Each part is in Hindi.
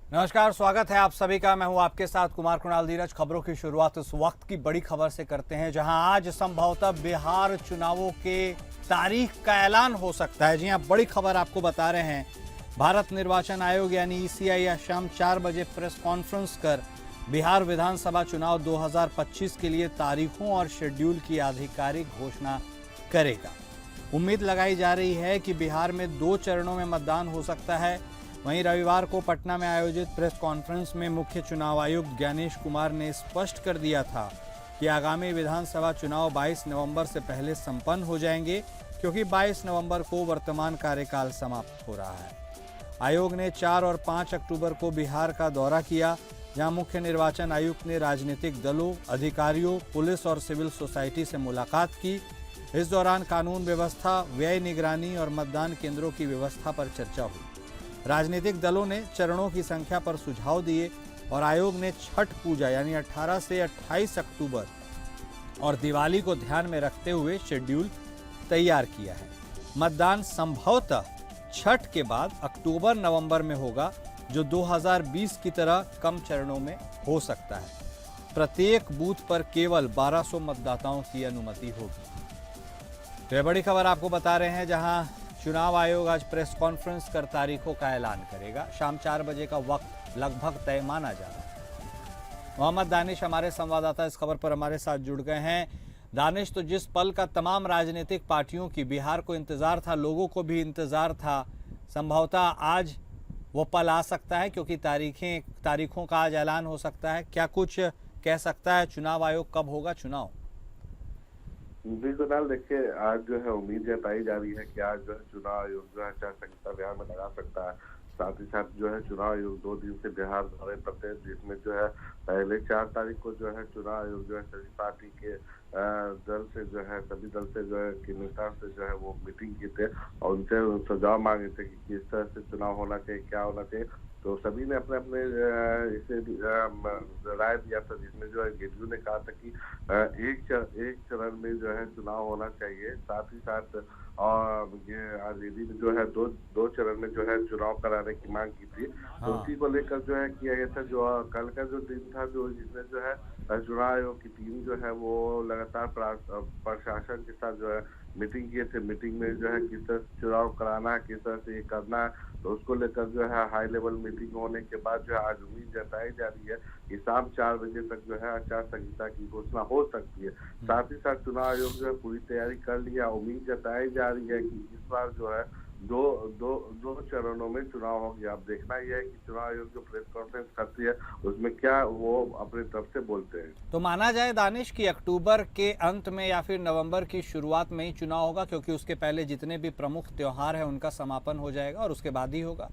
नमस्कार, स्वागत है आप सभी का। मैं हूं आपके साथ कुमार कुणाल धीरज। खबरों की शुरुआत इस वक्त की बड़ी खबर से करते हैं, जहां आज संभवतः बिहार चुनावों के तारीख का ऐलान हो सकता है। जी हां, बड़ी खबर आपको बता रहे हैं। भारत निर्वाचन आयोग यानी ईसीआई आज शाम 4 बजे प्रेस कॉन्फ्रेंस कर बिहार विधानसभा चुनाव 2025 के लिए तारीखों और शेड्यूल की आधिकारिक घोषणा करेगा। उम्मीद लगाई जा रही है कि बिहार में 2 चरणों में मतदान हो सकता है। वहीं रविवार को पटना में आयोजित प्रेस कॉन्फ्रेंस में मुख्य चुनाव आयुक्त ज्ञानेश कुमार ने स्पष्ट कर दिया था कि आगामी विधानसभा चुनाव 22 नवंबर से पहले संपन्न हो जाएंगे, क्योंकि 22 नवंबर को वर्तमान कार्यकाल समाप्त हो रहा है। आयोग ने 4 और 5 अक्टूबर को बिहार का दौरा किया, जहां मुख्य निर्वाचन आयुक्त ने राजनीतिक दलों, अधिकारियों, पुलिस और सिविल सोसाइटी से मुलाकात की। इस दौरान कानून व्यवस्था, व्यय निगरानी और मतदान केंद्रों की व्यवस्था पर चर्चा हुई। राजनीतिक दलों ने चरणों की संख्या पर सुझाव दिए और आयोग ने छठ पूजा यानी 18 से 28 अक्टूबर और दिवाली को ध्यान में रखते हुए शेड्यूल तैयार किया है। मतदान संभवतः छठ के बाद अक्टूबर-नवंबर में होगा, जो 2020 की तरह कम चरणों में हो सकता है। प्रत्येक बूथ पर केवल 1200 मतदाताओं की अनुमति होगी। तो यह बड़ी खबर आपको बता रहे हैं, जहां चुनाव आयोग आज प्रेस कॉन्फ्रेंस कर तारीखों का ऐलान करेगा। शाम 4 बजे का वक्त लगभग तय माना जा रहा है। मोहम्मद दानिश हमारे संवाददाता इस खबर पर हमारे साथ जुड़ गए हैं। दानिश, तो जिस पल का तमाम राजनीतिक पार्टियों की बिहार को इंतजार था, लोगों को भी इंतजार था, संभवतः आज वो पल आ सकता है, क्योंकि तारीखों का आज ऐलान हो सकता है। क्या कुछ कह सकता है चुनाव आयोग, कब होगा चुनाव? जी कुणाल, देखिए आज जो है उम्मीद जताई जा रही है कि आज जो है चुनाव आयोग जो है आचार संहिता बिहार में लगा सकता है। साथ ही साथ जो है चुनाव आयोग 2 दिन से बिहार दौरे पर थे, जिसमें जो है पहले 4 तारीख को जो है चुनाव आयोग जो है सभी पार्टी के दल से जो है सभी दल से जो है के नेता से जो है वो मीटिंग की थे और उनसे सुझाव मांगे थे कि किस तरह से चुनाव होना चाहिए, क्या होना चाहिए। तो सभी ने अपने अपने इसे राय दिया था, जिसमें जो है गेटू ने कहा था कि एक चरण में जो है चुनाव होना चाहिए। साथ ही साथ और ये आरजेडी ने जो है दो चरण में जो है चुनाव कराने की मांग की थी। तो उसी को लेकर जो है किया गया था। जो कल का जो दिन था, जो जिसमें जो है चुनाव आयोग की टीम जो है वो लगातार प्रशासन के साथ जो है मीटिंग किए थे। मीटिंग में जो है किस तरह से चुनाव कराना है, किस तरह से ये करना है, तो उसको लेकर जो है हाई लेवल मीटिंग होने के बाद जो है आज उम्मीद जताई जा रही है कि शाम 4 बजे तक जो है आचार संहिता की घोषणा हो सकती है। साथ ही साथ चुनाव आयोग जो है पूरी तैयारी कर लिया। उम्मीद जताई जा रही है कि इस बार जो है दो चरणों में चुनाव होगी। अब देखना यह है कि चुनाव आयोग जो प्रेस कॉन्फ्रेंस करती है उसमें क्या वो अपनी तरफ से बोलते हैं। तो माना जाए दानिश कि अक्टूबर के अंत में या फिर नवंबर की शुरुआत में ही चुनाव होगा, क्योंकि उसके पहले जितने भी प्रमुख त्योहार है उनका समापन हो जाएगा और उसके बाद ही होगा।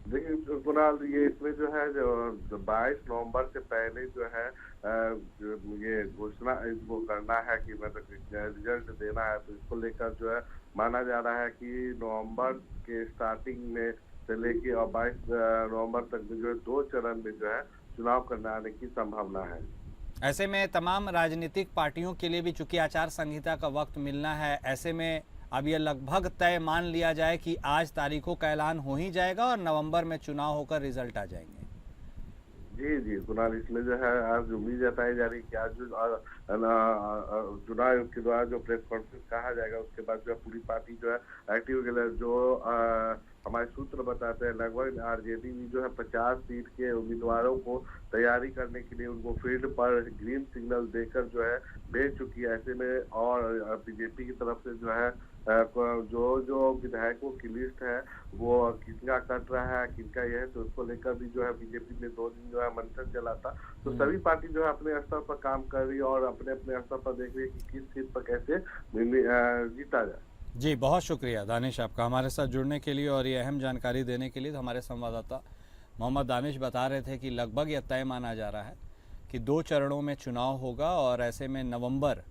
देखिए कुणाल, ये इसमें जो है जो 22 नवंबर से पहले जो है ये घोषणा इसको करना है कि मतलब रिजल्ट देना है। तो इसको लेकर जो है माना जा रहा है कि नवंबर के स्टार्टिंग में से लेके और 22 नवंबर तक में जो है 2 चरण में जो है चुनाव करने आने की संभावना है। ऐसे में तमाम राजनीतिक पार्टियों के लिए भी चूंकि आचार संहिता का वक्त मिलना है, ऐसे में अब यह लगभग तय मान लिया जाए कि आज तारीखों का ऐलान हो ही जाएगा और नवंबर में चुनाव होकर रिजल्ट आ जाएंगे। जी जी कुणाल, इसमें जो है आज उम्मीद जताई जा रही है कि आज जो चुनाव आयोग के द्वारा जो प्रेस कॉन्फ्रेंस कहा जाएगा, उसके बाद जो है पूरी पार्टी जो है एक्टिव हो। जो हमारे सूत्र बताते हैं लगभग आरजेडी भी जो है 50 सीट के उम्मीदवारों को तैयारी करने के लिए उनको फील्ड पर ग्रीन सिग्नल देकर जो है भेज चुकी है। ऐसे में और बीजेपी की तरफ से जो है जो विधायकों की लिस्ट है वो किसका कट रहा है, किनका यह है, तो उसको लेकर भी जो है बीजेपी ने 2 दिन जो है मंथन चला था। तो सभी पार्टी जो है अपने स्तर पर काम कर रही है और अपने अपने स्तर पर देख रही है कि किस सीट पर कैसे जीता जाए। जी, बहुत शुक्रिया दानिश आपका हमारे साथ जुड़ने के लिए और ये अहम जानकारी देने के लिए। तो हमारे संवाददाता मोहम्मद दानिश बता रहे थे कि लगभग यह तय माना जा रहा है कि 2 चरणों में चुनाव होगा और ऐसे में नवंबर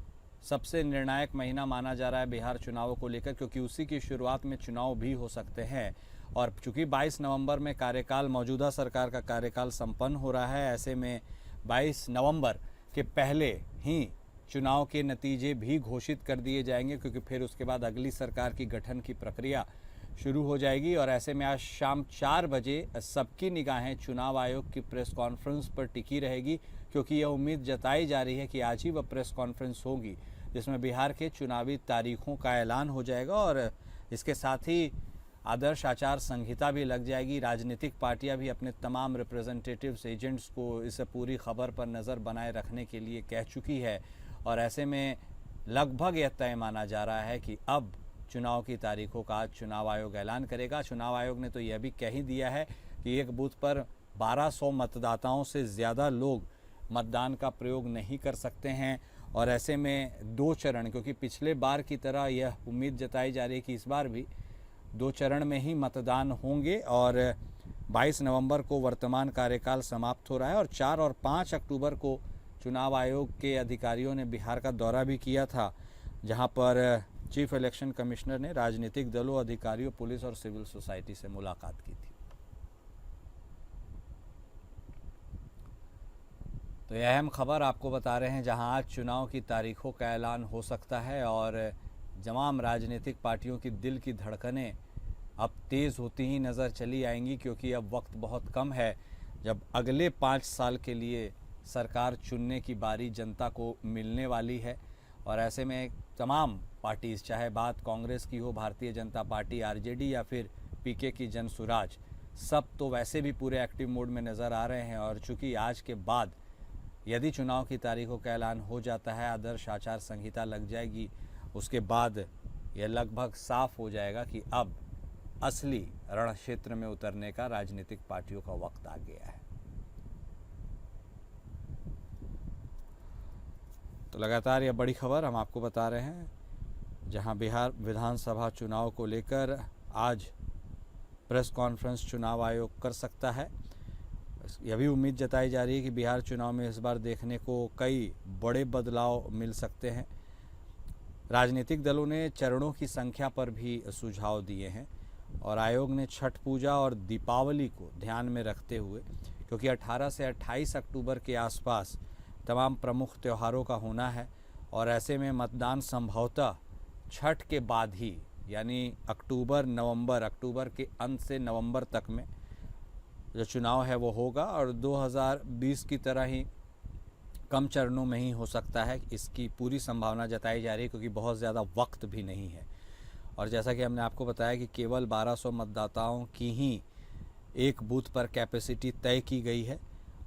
सबसे निर्णायक महीना माना जा रहा है बिहार चुनावों को लेकर, क्योंकि उसी की शुरुआत में चुनाव भी हो सकते हैं। और चूंकि 22 नवंबर में कार्यकाल, मौजूदा सरकार का कार्यकाल संपन्न हो रहा है, ऐसे में 22 नवंबर के पहले ही चुनाव के नतीजे भी घोषित कर दिए जाएंगे, क्योंकि फिर उसके बाद अगली सरकार की गठन की प्रक्रिया शुरू हो जाएगी। और ऐसे में आज शाम 4 बजे सबकी निगाहें चुनाव आयोग की प्रेस कॉन्फ्रेंस पर टिकी रहेगी, क्योंकि यह उम्मीद जताई जा रही है कि आज ही वह प्रेस कॉन्फ्रेंस होगी जिसमें बिहार के चुनावी तारीखों का ऐलान हो जाएगा और इसके साथ ही आदर्श आचार संहिता भी लग जाएगी। राजनीतिक पार्टियां भी अपने तमाम रिप्रेजेंटेटिव्स, एजेंट्स को इस पूरी खबर पर नज़र बनाए रखने के लिए कह चुकी है। और ऐसे में लगभग यह तय माना जा रहा है कि अब चुनाव की तारीखों का आज चुनाव आयोग ऐलान करेगा। चुनाव आयोग ने तो यह भी कह ही दिया है कि एक बूथ पर 1200 मतदाताओं से ज़्यादा लोग मतदान का प्रयोग नहीं कर सकते हैं। और ऐसे में 2 चरण, क्योंकि पिछले बार की तरह यह उम्मीद जताई जा रही है कि इस बार भी 2 चरण में ही मतदान होंगे। और 22 नवंबर को वर्तमान कार्यकाल समाप्त हो रहा है और 4 और 5 अक्टूबर को चुनाव आयोग के अधिकारियों ने बिहार का दौरा भी किया था, जहां पर चीफ इलेक्शन कमिश्नर ने राजनीतिक दलों, अधिकारियों, पुलिस और सिविल सोसाइटी से मुलाकात की थी। तो यह अहम खबर आपको बता रहे हैं, जहां आज चुनाव की तारीखों का ऐलान हो सकता है और तमाम राजनीतिक पार्टियों की दिल की धड़कनें अब तेज़ होती ही नज़र चली आएंगी, क्योंकि अब वक्त बहुत कम है जब अगले 5 साल के लिए सरकार चुनने की बारी जनता को मिलने वाली है। और ऐसे में तमाम पार्टीज़, चाहे बात कांग्रेस की हो, भारतीय जनता पार्टी, आरजेडी या फिर पीके की जनसुराज, सब तो वैसे भी पूरे एक्टिव मोड में नज़र आ रहे हैं। और चूँकि आज के बाद यदि चुनाव की तारीखों का ऐलान हो जाता है, आदर्श आचार संहिता लग जाएगी, उसके बाद यह लगभग साफ हो जाएगा कि अब असली रण क्षेत्र में उतरने का राजनीतिक पार्टियों का वक्त आ गया है। तो लगातार यह बड़ी खबर हम आपको बता रहे हैं, जहां बिहार विधानसभा चुनाव को लेकर आज प्रेस कॉन्फ्रेंस चुनाव आयोग कर सकता है। यह भी उम्मीद जताई जा रही है कि बिहार चुनाव में इस बार देखने को कई बड़े बदलाव मिल सकते हैं। राजनीतिक दलों ने चरणों की संख्या पर भी सुझाव दिए हैं और आयोग ने छठ पूजा और दीपावली को ध्यान में रखते हुए, क्योंकि 18 से 28 अक्टूबर के आसपास तमाम प्रमुख त्योहारों का होना है और ऐसे में मतदान संभवतः छठ के बाद ही, यानी अक्टूबर के अंत से नवंबर तक में जो चुनाव है वो होगा। और 2020 की तरह ही कम चरणों में ही हो सकता है, इसकी पूरी संभावना जताई जा रही है, क्योंकि बहुत ज़्यादा वक्त भी नहीं है। और जैसा कि हमने आपको बताया कि केवल 1200 मतदाताओं की ही एक बूथ पर कैपेसिटी तय की गई है।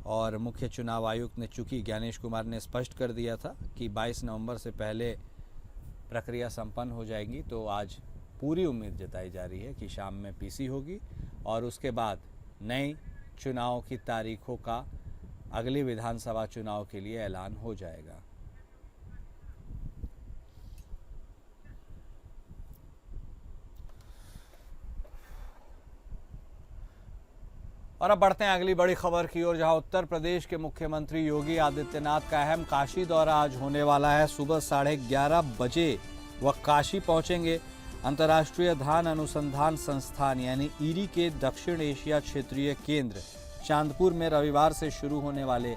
और मुख्य चुनाव आयुक्त ने, चूँकि ज्ञानेश कुमार ने स्पष्ट कर दिया था कि 22 नवंबर से पहले प्रक्रिया संपन्न हो जाएगी, तो आज पूरी उम्मीद जताई जा रही है कि शाम में पीसी होगी और उसके बाद नई चुनाव की तारीखों का अगले विधानसभा चुनाव के लिए ऐलान हो जाएगा। और अब बढ़ते हैं अगली बड़ी खबर की ओर, जहां उत्तर प्रदेश के मुख्यमंत्री योगी आदित्यनाथ का अहम काशी दौरा आज होने वाला है। सुबह 11:30 बजे वह काशी पहुंचेंगे। अंतर्राष्ट्रीय धान अनुसंधान संस्थान यानी ईडी के दक्षिण एशिया क्षेत्रीय केंद्र चांदपुर में रविवार से शुरू होने वाले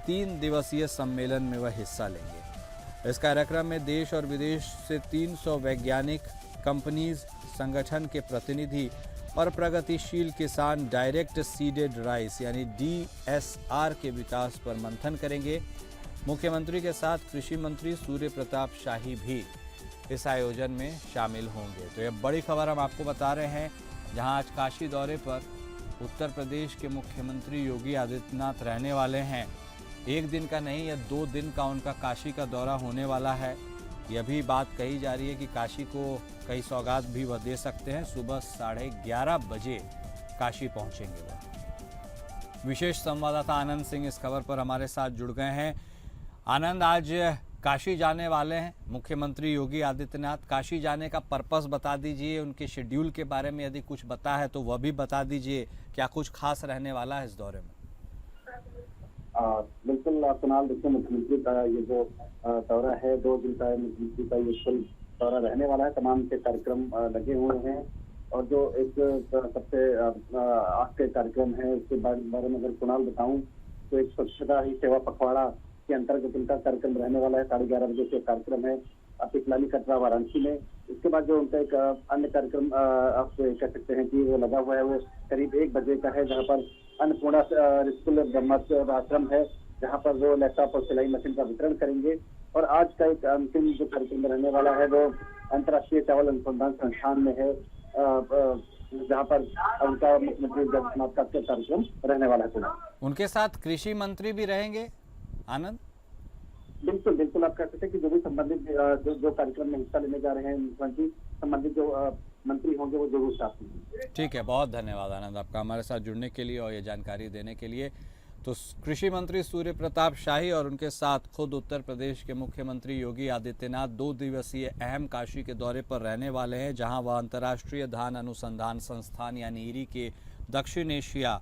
3 दिवसीय सम्मेलन में वह हिस्सा लेंगे। इस कार्यक्रम में देश और विदेश से 300 वैज्ञानिक, कंपनीज, संगठन के प्रतिनिधि और प्रगतिशील किसान डायरेक्ट सीडेड राइस यानी DSR के विकास पर मंथन करेंगे। मुख्यमंत्री के साथ कृषि मंत्री सूर्य प्रताप शाही भी इस आयोजन में शामिल होंगे। तो यह बड़ी खबर हम आपको बता रहे हैं, जहां आज काशी दौरे पर उत्तर प्रदेश के मुख्यमंत्री योगी आदित्यनाथ रहने वाले हैं। एक दिन का नहीं, यह 2 दिन का उनका काशी का दौरा होने वाला है। यह भी बात कही जा रही है कि काशी को कई सौगात भी वह दे सकते हैं। सुबह 11:30 बजे काशी पहुंचेंगे वह। विशेष संवाददाता आनंद सिंह इस खबर पर हमारे साथ जुड़ गए हैं। आनंद, आज काशी जाने वाले हैं मुख्यमंत्री योगी आदित्यनाथ, काशी जाने का पर्पस बता दीजिए, उनके शेड्यूल के बारे में यदि कुछ बता है तो वह भी बता दीजिए। क्या कुछ खास रहने वाला है इस दौरे में? बिल्कुल कुणाल, देखिए मुख्यमंत्री का ये जो दौरा है 2 दिन का मुख्यमंत्री का ये कुल दौरा रहने वाला है। तमाम के कार्यक्रम लगे हुए हैं और जो एक सबसे आज के कार्यक्रम है उसके बारे में अगर कुणाल बताऊं तो एक स्वच्छता ही सेवा पखवाड़ा के अंतर्गत उनका कार्यक्रम रहने वाला है। 11:30 बजे से कार्यक्रम है पिपलानी, कटरा, वाराणसी में इसके बाद जो उनका एक अन्य कार्यक्रम आप कह सकते हैं कि वो लगा हुआ है, वो करीब 1 बजे का है, जहाँ पर अन्नपूर्णा स्कूल ब्रह्मोत्सव आश्रम है, जहाँ पर वो लैपटॉप और सिलाई मशीन का वितरण करेंगे। और आज का एक अंतिम जो कार्यक्रम रहने वाला है वो अंतर्राष्ट्रीय चावल अनुसंधान संस्थान में है, जहाँ पर उनका मुख्यमंत्री जगन्नाथ का कार्यक्रम रहने वाला है। उनके साथ कृषि मंत्री भी रहेंगे आनंद? बिल्कुल बिल्कुल, आप कह सकते हैं कि जो भी संबंधित जो कार्यक्रम में हिस्सा लेने जा रहे हैं मुख्यमंत्री, संबंधित जो मंत्री होंगे वो जरूर साथ होंगे। ठीक है, बहुत धन्यवाद आनंद आपका हमारे साथ जुड़ने के लिए और ये जानकारी देने के लिए। तो कृषि मंत्री सूर्य प्रताप शाही और उनके साथ खुद उत्तर प्रदेश के मुख्यमंत्री योगी आदित्यनाथ 2 दिवसीय अहम काशी के दौरे पर रहने वाले हैं, जहां वह अंतर्राष्ट्रीय धान अनुसंधान संस्थान यानी ईरी के दक्षिण एशिया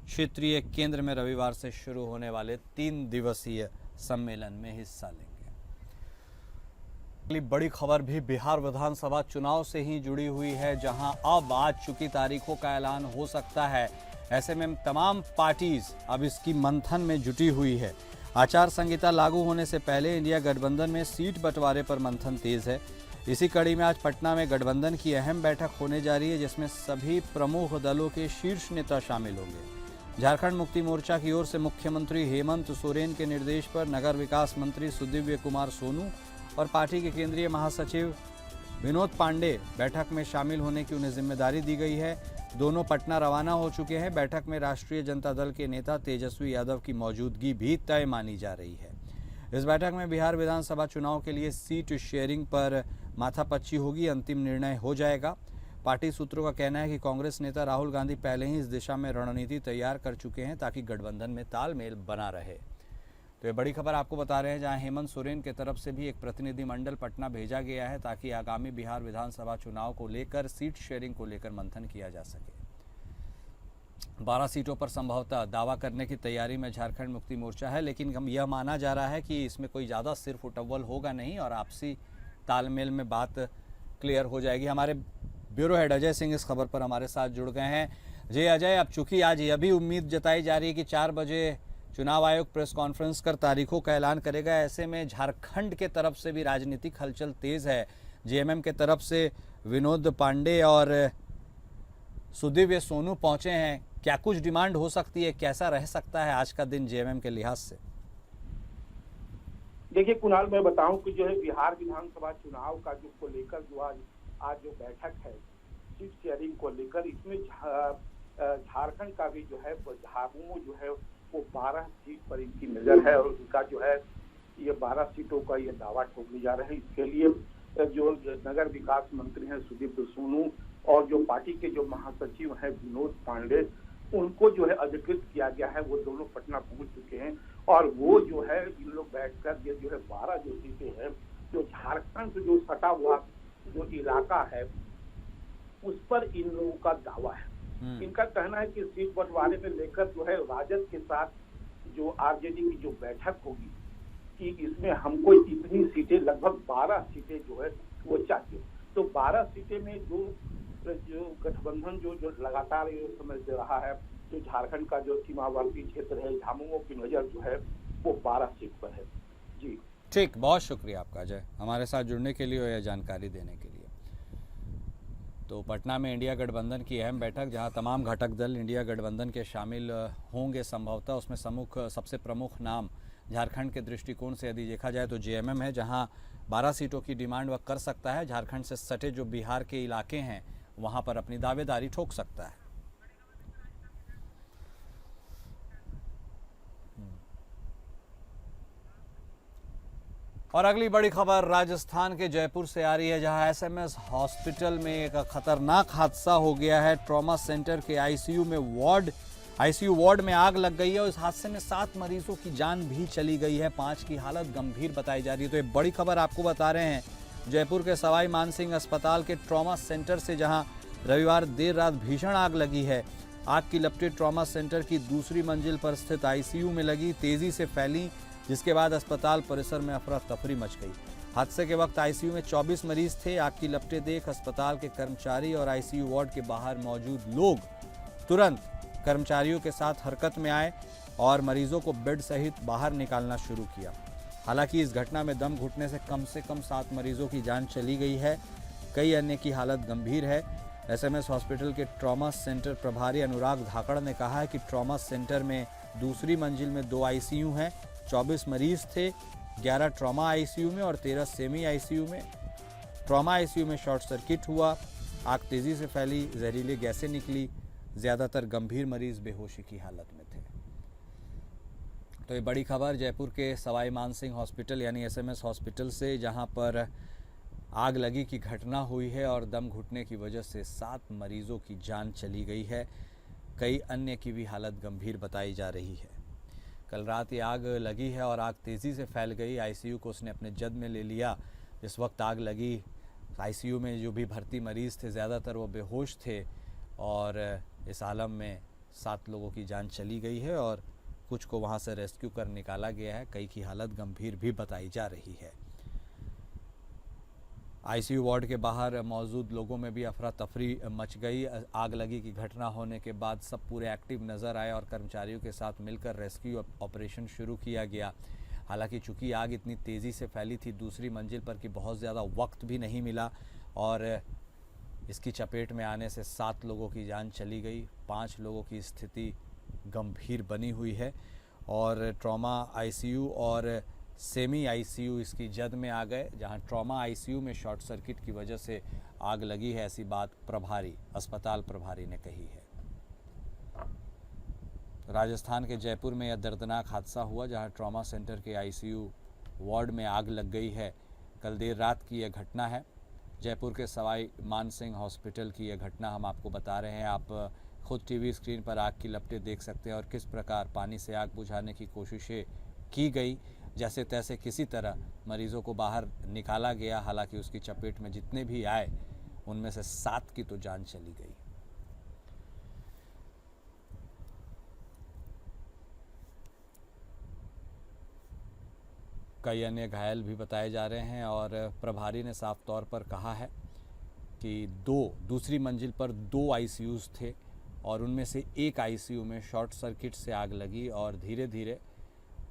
क्षेत्रीय केंद्र में रविवार से शुरू होने वाले 3 दिवसीय सम्मेलन में हिस्सा लेंगे। अगली बड़ी खबर भी बिहार विधानसभा चुनाव से ही जुड़ी हुई है, जहां अब आज चुकी तारीखों का ऐलान हो सकता है। ऐसे में तमाम पार्टीज अब इसकी मंथन में जुटी हुई है। आचार संहिता लागू होने से पहले इंडिया गठबंधन में सीट बंटवारे पर मंथन तेज है। इसी कड़ी में आज पटना में गठबंधन की अहम बैठक होने जा रही है, जिसमें सभी प्रमुख दलों के शीर्ष नेता शामिल होंगे। झारखंड मुक्ति मोर्चा की ओर से मुख्यमंत्री हेमंत सोरेन के निर्देश पर नगर विकास मंत्री सुदीव्य कुमार सोनू और पार्टी के केंद्रीय महासचिव विनोद पांडे बैठक में शामिल होने की उन्हें जिम्मेदारी दी गई है। दोनों पटना रवाना हो चुके हैं। बैठक में राष्ट्रीय जनता दल के नेता तेजस्वी यादव की मौजूदगी भी तय मानी जा रही है। इस बैठक में बिहार विधानसभा चुनाव के लिए सीट शेयरिंग पर माथापच्ची होगी, अंतिम निर्णय हो जाएगा। पार्टी सूत्रों का कहना है कि कांग्रेस नेता राहुल गांधी पहले ही इस दिशा में रणनीति तैयार कर चुके हैं ताकि गठबंधन में तालमेल बना रहे। तो ये बड़ी खबर आपको बता रहे हैं, जहां हेमंत सोरेन की तरफ से भी एक प्रतिनिधिमंडल पटना भेजा गया है ताकि आगामी बिहार विधानसभा चुनाव को लेकर सीट शेयरिंग को लेकर मंथन किया जा सके। 12 सीटों पर संभवतः दावा करने की तैयारी में झारखंड मुक्ति मोर्चा है, लेकिन यह माना जा रहा है कि इसमें कोई ज़्यादा सिर्फ उटव्वल होगा नहीं और आपसी तालमेल में बात क्लियर हो जाएगी। हमारे ब्यूरो हेड अजय सिंह इस खबर पर हमारे साथ जुड़ गए हैं। जी अजय, अब चूंकि आज यह भी उम्मीद जताई जा रही है कि 4 बजे चुनाव आयोग प्रेस कॉन्फ्रेंस कर तारीखों का ऐलान करेगा, ऐसे में झारखंड के तरफ से भी राजनीतिक हलचल तेज है। जेएमएम के तरफ से विनोद पांडे और सुदीव्य सोनू पहुंचे हैं। क्या कुछ डिमांड हो सकती है, कैसा रह सकता है आज का दिन जेएमएम के लिहाज से? देखिए कुणाल, मैं बताऊं कि जो है बिहार विधानसभा चुनाव का जो को लेकर जो आज जो बैठक है सीट शेयरिंग को लेकर, इसमें झारखंड का भी जो है झामुमो जो है वो 12 सीट पर इनकी नजर है और उनका जो है ये 12 सीटों का ये दावा ठोकने जा रहे हैं। इसके लिए जो नगर विकास मंत्री हैं सुदीव्य सोनू और जो पार्टी के जो महासचिव हैं विनोद पांडे, उनको जो है अधिकृत किया गया है। वो दोनों पटना पहुंच चुके हैं और वो जो है इन लोग बैठकर ये जो है 12 जो सीटें हैं जो झारखंड से जो सटा हुआ जो इलाका है उस पर इन लोगों का दावा है। इनका कहना है कि सीट बंटवारे में लेकर जो है राजद के साथ जो आरजेडी की जो बैठक होगी कि इसमें हमको इतनी सीटें, लगभग 12 सीटें जो है वो चाहिए। तो 12 सीटें में जो गठबंधन जो लगातार ये समझ दे रहा है, जो झारखंड का जो सीमावर्ती क्षेत्र है झामुमो की नजर जो है वो 12 सीट पर है। जी ठीक, बहुत शुक्रिया आपका अजय हमारे साथ जुड़ने के लिए और यह जानकारी देने के लिए। तो पटना में इंडिया गठबंधन की अहम बैठक, जहां तमाम घटक दल इंडिया गठबंधन के शामिल होंगे संभवतः, उसमें सबसे प्रमुख नाम झारखंड के दृष्टिकोण से यदि देखा जाए तो जेएमएम है, जहां 12 सीटों की डिमांड वह कर सकता है। झारखंड से सटे जो बिहार के इलाके हैं वहां पर अपनी दावेदारी ठोक सकता है। और अगली बड़ी खबर राजस्थान के जयपुर से आ रही है, जहां एसएमएस हॉस्पिटल में एक खतरनाक हादसा हो गया है। ट्रॉमा सेंटर के आईसीयू वार्ड में आग लग गई है और इस हादसे में 7 मरीजों की जान भी चली गई है। 5 की हालत गंभीर बताई जा रही है। तो ये बड़ी खबर आपको बता रहे हैं जयपुर के सवाई मानसिंह अस्पताल के ट्रॉमा सेंटर से, जहां रविवार देर रात भीषण आग लगी है। आग की लपटें ट्रॉमा सेंटर की दूसरी मंजिल पर स्थित आईसीयू में लगी, तेजी से फैली, जिसके बाद अस्पताल परिसर में अफरा तफरी मच गई। हादसे के वक्त आईसीयू में 24 मरीज थे। आग की लपटें देख अस्पताल के कर्मचारी और आईसीयू वार्ड के बाहर मौजूद लोग तुरंत कर्मचारियों के साथ हरकत में आए और मरीजों को बेड सहित बाहर निकालना शुरू किया। हालांकि इस घटना में दम घुटने से कम 7 मरीजों की जान चली गई है। कई अन्य की हालत गंभीर है। एसएमएस हॉस्पिटल के ट्रॉमा सेंटर प्रभारी अनुराग धाकड़ ने कहा है कि ट्रॉमा सेंटर में दूसरी मंजिल में 2 आईसीयू हैं। 24 मरीज थे, 11 ट्रॉमा आईसीयू में और 13 सेमी आईसीयू में। ट्रॉमा आईसीयू में शॉर्ट सर्किट हुआ, आग तेजी से फैली, जहरीली गैसें निकली। ज्यादातर गंभीर मरीज बेहोशी की हालत में थे। तो ये बड़ी खबर जयपुर के सवाई मानसिंह हॉस्पिटल यानी एसएमएस हॉस्पिटल से, जहां पर आग लगी की घटना हुई है और दम घुटने की वजह से 7 मरीजों की जान चली गई है। कई अन्य की भी हालत गंभीर बताई जा रही है। कल रात ये आग लगी है और आग तेज़ी से फैल गई। आईसीयू को उसने अपने जद में ले लिया। जिस वक्त आग लगी, आईसीयू में जो भी भर्ती मरीज थे ज़्यादातर वो बेहोश थे और इस आलम में 7 लोगों की जान चली गई है और कुछ को वहाँ से रेस्क्यू कर निकाला गया है। कई की हालत गंभीर भी बताई जा रही है। आईसीयू वार्ड के बाहर मौजूद लोगों में भी अफरा तफरी मच गई। आग लगी की घटना होने के बाद सब पूरे एक्टिव नज़र आए और कर्मचारियों के साथ मिलकर रेस्क्यू ऑपरेशन शुरू किया गया। हालांकि चूंकि आग इतनी तेज़ी से फैली थी दूसरी मंजिल पर कि बहुत ज़्यादा वक्त भी नहीं मिला और इसकी चपेट में आने से 7 लोगों की जान चली गई। 5 लोगों की स्थिति गंभीर बनी हुई है और ट्रॉमा आईसीयू और सेमी आईसीयू इसकी जद में आ गए। जहां ट्रॉमा आईसीयू में शॉर्ट सर्किट की वजह से आग लगी है, ऐसी बात अस्पताल प्रभारी ने कही है। राजस्थान के जयपुर में यह दर्दनाक हादसा हुआ जहां ट्रॉमा सेंटर के आईसीयू वार्ड में आग लग गई है। कल देर रात की यह घटना है। जयपुर के सवाई मानसिंह हॉस्पिटल की यह घटना हम आपको बता रहे हैं। आप खुद टीवी स्क्रीन पर आग की लपटें देख सकते हैं और किस प्रकार पानी से आग बुझाने की कोशिशें की गई। जैसे तैसे किसी तरह मरीजों को बाहर निकाला गया। हालांकि उसकी चपेट में जितने भी आए उनमें से 7 की तो जान चली गई। कई अन्य घायल भी बताए जा रहे हैं और प्रभारी ने साफ तौर पर कहा है कि दूसरी मंजिल पर 2 आईसीयूज थे और उनमें से एक आईसीयू में शॉर्ट सर्किट से आग लगी और धीरे धीरे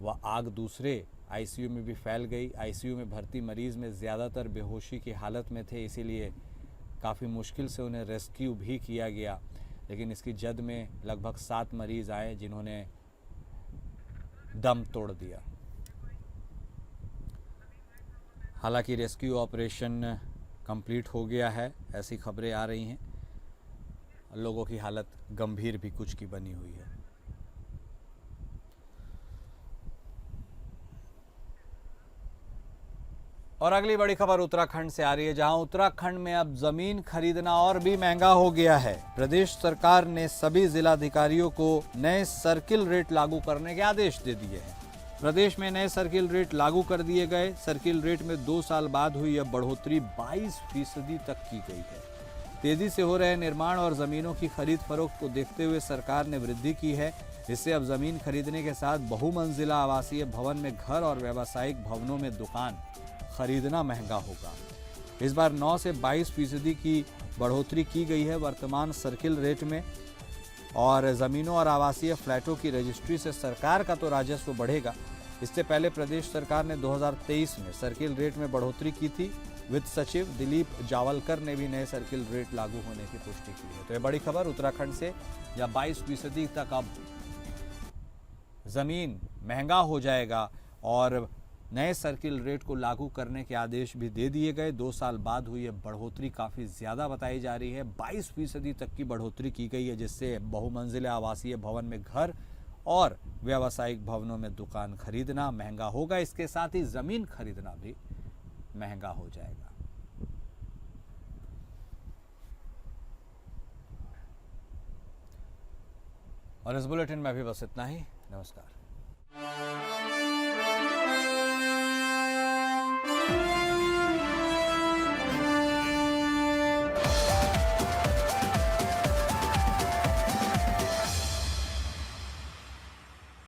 वह आग दूसरे आईसीयू में भी फैल गई। आईसीयू में भर्ती मरीज में ज़्यादातर बेहोशी की हालत में थे, इसीलिए काफ़ी मुश्किल से उन्हें रेस्क्यू भी किया गया। लेकिन इसकी जद में लगभग 7 मरीज आए जिन्होंने दम तोड़ दिया। हालांकि रेस्क्यू ऑपरेशन कंप्लीट हो गया है, ऐसी खबरें आ रही हैं। लोगों की हालत गंभीर भी कुछ की बनी हुई है। और अगली बड़ी खबर उत्तराखंड से आ रही है, जहां उत्तराखंड में अब जमीन खरीदना और भी महंगा हो गया है। प्रदेश सरकार ने सभी जिलाधिकारियों को नए सर्किल रेट लागू करने के आदेश दे दिए हैं। प्रदेश में नए सर्किल रेट लागू कर दिए गए। सर्किल रेट में 2 साल बाद हुई यह बढ़ोतरी 22% तक की गई है। तेजी से हो रहे निर्माण और जमीनों की खरीद फरोख्त को देखते हुए सरकार ने वृद्धि की है। इससे अब जमीन खरीदने के साथ बहुमंजिला आवासीय भवन में घर और व्यावसायिक भवनों में दुकान खरीदना महंगा होगा। इस बार 9 से 22% की बढ़ोतरी की गई है वर्तमान सर्किल रेट में। और ज़मीनों और आवासीय फ्लैटों की रजिस्ट्री से सरकार का तो राजस्व बढ़ेगा। इससे पहले प्रदेश सरकार ने 2023 में सर्किल रेट में बढ़ोतरी की थी। वित्त सचिव दिलीप जावलकर ने भी नए सर्किल रेट लागू होने की पुष्टि की है। तो ये बड़ी खबर उत्तराखंड से, या 22% तक अब जमीन महंगा हो जाएगा और नए सर्किल रेट को लागू करने के आदेश भी दे दिए गए। 2 साल बाद हुई यह बढ़ोतरी काफ़ी ज़्यादा बताई जा रही है। 22% तक की बढ़ोतरी की गई है, जिससे बहुमंजिला आवासीय भवन में घर और व्यावसायिक भवनों में दुकान खरीदना महंगा होगा। इसके साथ ही ज़मीन खरीदना भी महंगा हो जाएगा। और इस बुलेटिन में भी बस इतना ही। नमस्कार।